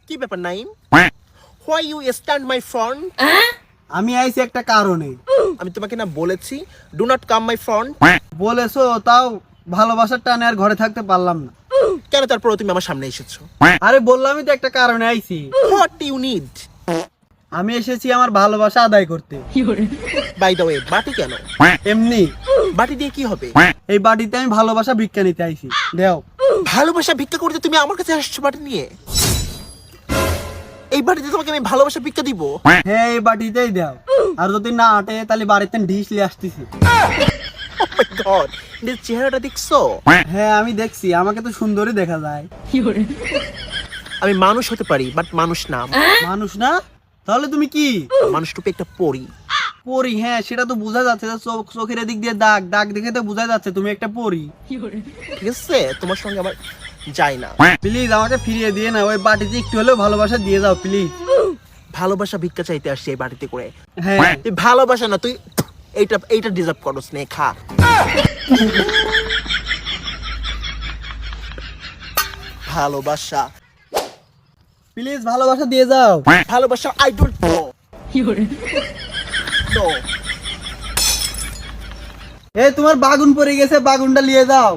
কি ব্যাপার Naim? Why you stand my front? আমি আইছি একটা কারণে। আমি তোমাকে না বলেছি do not come my front. বলেছো তাও ভালোবাসার টানে আর ঘরে থাকতে পারলাম না। কেন তারপরে তুমি আমার সামনে এসেছো? আরে বললামই তো একটা কারণে আইছি। What do you need? আমি এসেছি আমার ভালোবাসা আদায় করতে। বাই দ্য ওয়ে, বাটি কেন? এমনি বাটি দিয়ে কি হবে? এই বাড়িতে আমি ভালোবাসা ভিক্ষা নিতে আইছি। দেও। ভালোবাসা ভিক্ষা করতে তুমি আমার কাছে আসছো বাটি নিয়ে? এই বাটিতে তোমাকে আমি ভালোবাসা ভিক্ষা দিব? হ্যাঁ এই বাটিতেই দাও। আর যদি না আটে তাহলে বাড়িতে ঢিস লিয়ে আসতেছি। Oh my God, এর চেহারাটা দেখছো? হ্যাঁ আমি দেখছি, আমাকে তো সুন্দরই দেখা যায়। আমি মানুষ হতে পারি বাট মানুষ না। মানুষ না? তাহলে তুমি কি? মানুষ টুপি একটা পরি। পরি? হ্যাঁ সেটা তো বোঝা যাচ্ছে, চোখের দিক দিয়ে দাগ দাগ দেখে তো বোঝা যাচ্ছে তুমি একটা পরি। ঠিক আছে, তোমার সঙ্গে আমার যায় না। প্লিজ আমাকে ফিরিয়ে দিয়ে না, ওই বাটিতে একটু হলেও ভালোবাসা দিয়ে যাও প্লিজ। ভালোবাসা ভিক্ষা চাইতে আসছি এই বাড়িতে করে। হ্যাঁ তুই ভালোবাসা না, তুই এইটা ডিজার্ভ করো। স্নেহ খা। ভালোবাসা প্লিজ ভালোবাসা দিয়ে যাও। ভালোবাসা আই ডোন্ট নো। এ তোমার বাগুন পড়ে গেছে, বাগুনটা নিয়ে যাও।